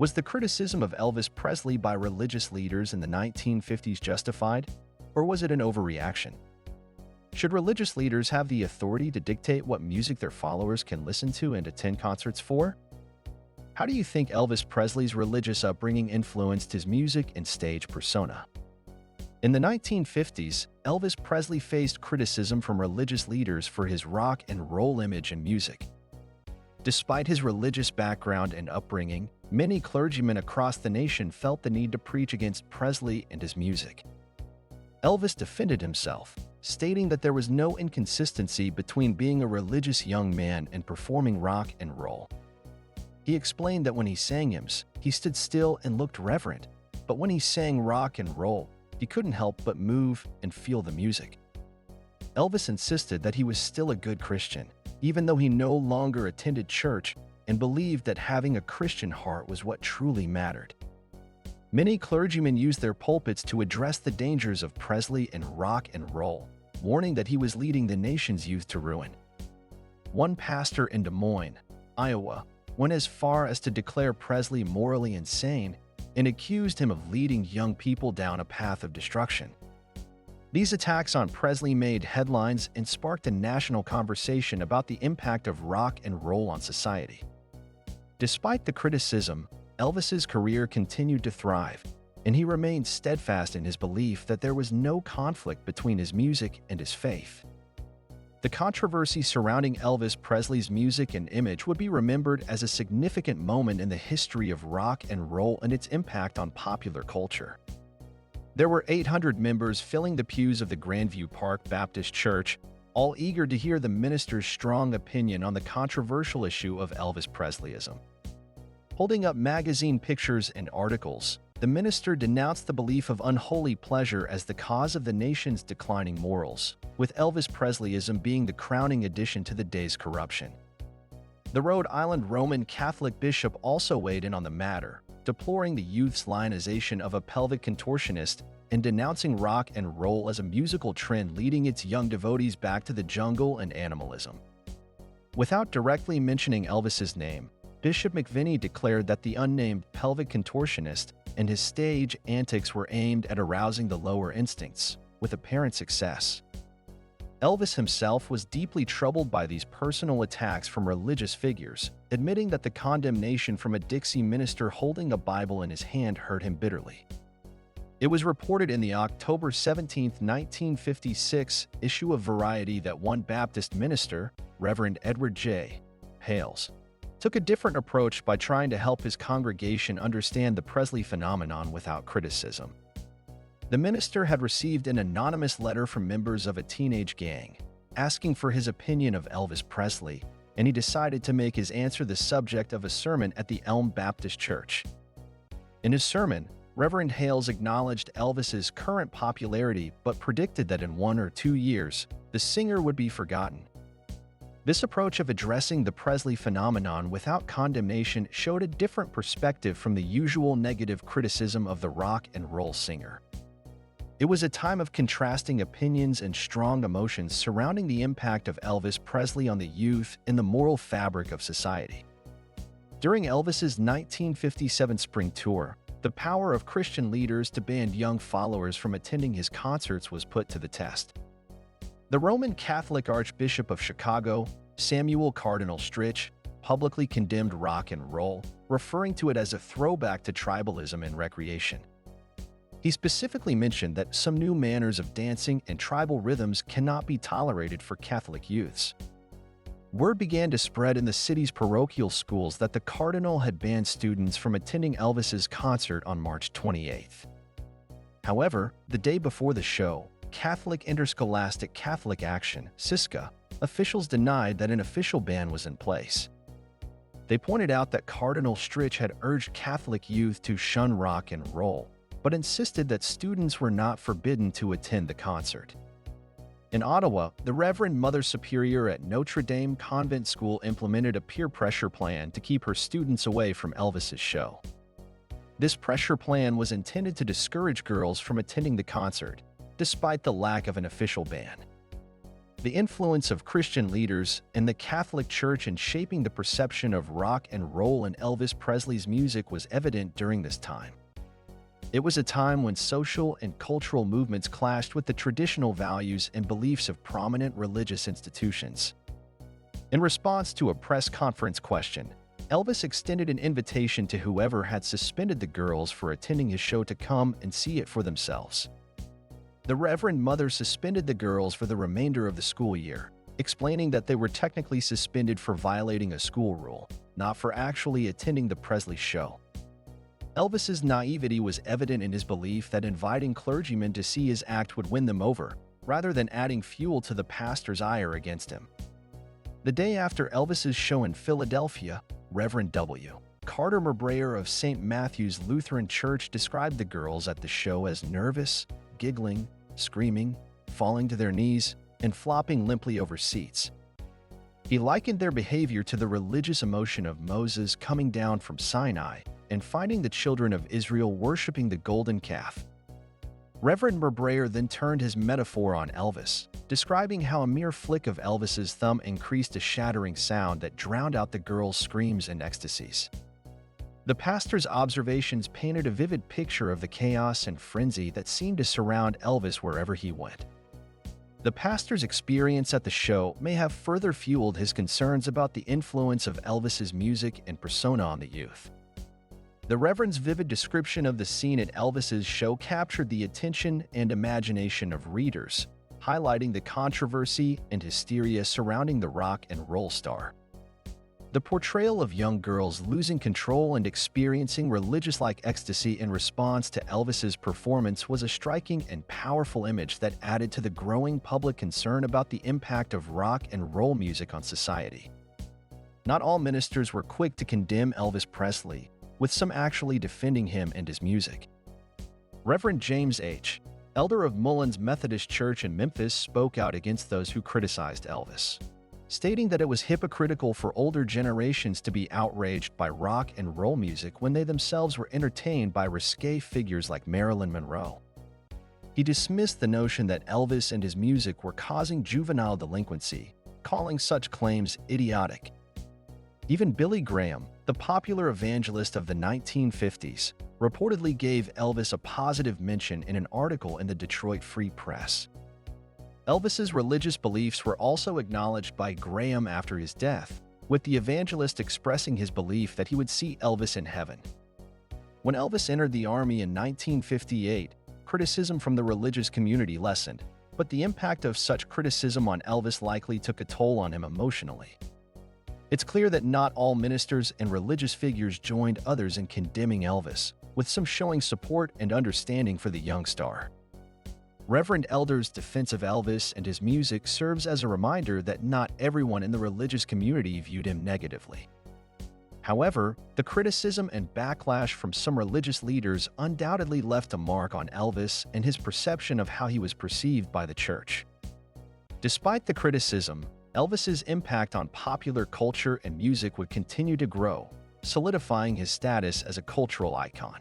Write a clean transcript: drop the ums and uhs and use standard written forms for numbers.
Was the criticism of Elvis Presley by religious leaders in the 1950s justified, or was it an overreaction? Should religious leaders have the authority to dictate what music their followers can listen to and attend concerts for? How do you think Elvis Presley's religious upbringing influenced his music and stage persona? In the 1950s, Elvis Presley faced criticism from religious leaders for his rock and roll image and music. Despite his religious background and upbringing, many clergymen across the nation felt the need to preach against Presley and his music. Elvis defended himself, stating that there was no inconsistency between being a religious young man and performing rock and roll. He explained that when he sang hymns, he stood still and looked reverent, but when he sang rock and roll, he couldn't help but move and feel the music. Elvis insisted that he was still a good Christian, even though he no longer attended church and believed that having a Christian heart was what truly mattered. Many clergymen used their pulpits to address the dangers of Presley and rock and roll, warning that he was leading the nation's youth to ruin. One pastor in Des Moines, Iowa, went as far as to declare Presley morally insane and accused him of leading young people down a path of destruction. These attacks on Presley made headlines and sparked a national conversation about the impact of rock and roll on society. Despite the criticism, Elvis's career continued to thrive, and he remained steadfast in his belief that there was no conflict between his music and his faith. The controversy surrounding Elvis Presley's music and image would be remembered as a significant moment in the history of rock and roll and its impact on popular culture. There were 800 members filling the pews of the Grandview Park Baptist Church, all eager to hear the minister's strong opinion on the controversial issue of Elvis Presleyism. Holding up magazine pictures and articles, the minister denounced the belief of unholy pleasure as the cause of the nation's declining morals, with Elvis Presleyism being the crowning addition to the day's corruption. The Rhode Island Roman Catholic bishop also weighed in on the matter, deploring the youth's lionization of a pelvic contortionist and denouncing rock and roll as a musical trend leading its young devotees back to the jungle and animalism. Without directly mentioning Elvis's name, Bishop McVinney declared that the unnamed pelvic contortionist and his stage antics were aimed at arousing the lower instincts, with apparent success. Elvis himself was deeply troubled by these personal attacks from religious figures, admitting that the condemnation from a Dixie minister holding a Bible in his hand hurt him bitterly. It was reported in the October 17, 1956 issue of Variety that one Baptist minister, Reverend Edward J. Hales, took a different approach by trying to help his congregation understand the Presley phenomenon without criticism. The minister had received an anonymous letter from members of a teenage gang, asking for his opinion of Elvis Presley, and he decided to make his answer the subject of a sermon at the Elm Baptist Church. In his sermon, Reverend Hales acknowledged Elvis's current popularity but predicted that in 1 or 2 years, the singer would be forgotten. This approach of addressing the Presley phenomenon without condemnation showed a different perspective from the usual negative criticism of the rock and roll singer. It was a time of contrasting opinions and strong emotions surrounding the impact of Elvis Presley on the youth and the moral fabric of society. During Elvis's 1957 spring tour, the power of Christian leaders to ban young followers from attending his concerts was put to the test. The Roman Catholic Archbishop of Chicago, Samuel Cardinal Stritch, publicly condemned rock and roll, referring to it as a throwback to tribalism and recreation. He specifically mentioned that some new manners of dancing and tribal rhythms cannot be tolerated for Catholic youths. Word began to spread in the city's parochial schools that the cardinal had banned students from attending Elvis's concert on March 28th. However, the day before the show, Catholic Interscholastic Catholic Action (CISCA) officials denied that an official ban was in place. They pointed out that Cardinal Stritch had urged Catholic youth to shun rock and roll, but insisted that students were not forbidden to attend the concert. In Ottawa, the Reverend Mother Superior at Notre Dame Convent School implemented a peer pressure plan to keep her students away from Elvis's show. This pressure plan was intended to discourage girls from attending the concert, despite the lack of an official ban. The influence of Christian leaders and the Catholic Church in shaping the perception of rock and roll in Elvis Presley's music was evident during this time. It was a time when social and cultural movements clashed with the traditional values and beliefs of prominent religious institutions. In response to a press conference question, Elvis extended an invitation to whoever had suspended the girls for attending his show to come and see it for themselves. The Reverend Mother suspended the girls for the remainder of the school year, explaining that they were technically suspended for violating a school rule, not for actually attending the Presley show. Elvis's naivety was evident in his belief that inviting clergymen to see his act would win them over, rather than adding fuel to the pastor's ire against him. The day after Elvis's show in Philadelphia, Reverend W. Carter Murbrayer of St. Matthew's Lutheran Church described the girls at the show as nervous, giggling, screaming, falling to their knees, and flopping limply over seats. He likened their behavior to the religious emotion of Moses coming down from Sinai and finding the children of Israel worshiping the golden calf. Reverend Murbrayer then turned his metaphor on Elvis, describing how a mere flick of Elvis's thumb increased a shattering sound that drowned out the girls' screams and ecstasies. The pastor's observations painted a vivid picture of the chaos and frenzy that seemed to surround Elvis wherever he went. The pastor's experience at the show may have further fueled his concerns about the influence of Elvis's music and persona on the youth. The Reverend's vivid description of the scene at Elvis's show captured the attention and imagination of readers, highlighting the controversy and hysteria surrounding the rock and roll star. The portrayal of young girls losing control and experiencing religious-like ecstasy in response to Elvis's performance was a striking and powerful image that added to the growing public concern about the impact of rock and roll music on society. Not all ministers were quick to condemn Elvis Presley, with some actually defending him and his music. Reverend James H., elder of Mullins Methodist Church in Memphis, spoke out against those who criticized Elvis, stating that it was hypocritical for older generations to be outraged by rock and roll music when they themselves were entertained by risque figures like Marilyn Monroe. He dismissed the notion that Elvis and his music were causing juvenile delinquency, calling such claims idiotic. Even Billy Graham, the popular evangelist of the 1950s, reportedly gave Elvis a positive mention in an article in the Detroit Free Press. Elvis's religious beliefs were also acknowledged by Graham after his death, with the evangelist expressing his belief that he would see Elvis in heaven. When Elvis entered the Army in 1958, criticism from the religious community lessened, but the impact of such criticism on Elvis likely took a toll on him emotionally. It's clear that not all ministers and religious figures joined others in condemning Elvis, with some showing support and understanding for the young star. Reverend Elder's defense of Elvis and his music serves as a reminder that not everyone in the religious community viewed him negatively. However, the criticism and backlash from some religious leaders undoubtedly left a mark on Elvis and his perception of how he was perceived by the church. Despite the criticism, Elvis's impact on popular culture and music would continue to grow, solidifying his status as a cultural icon.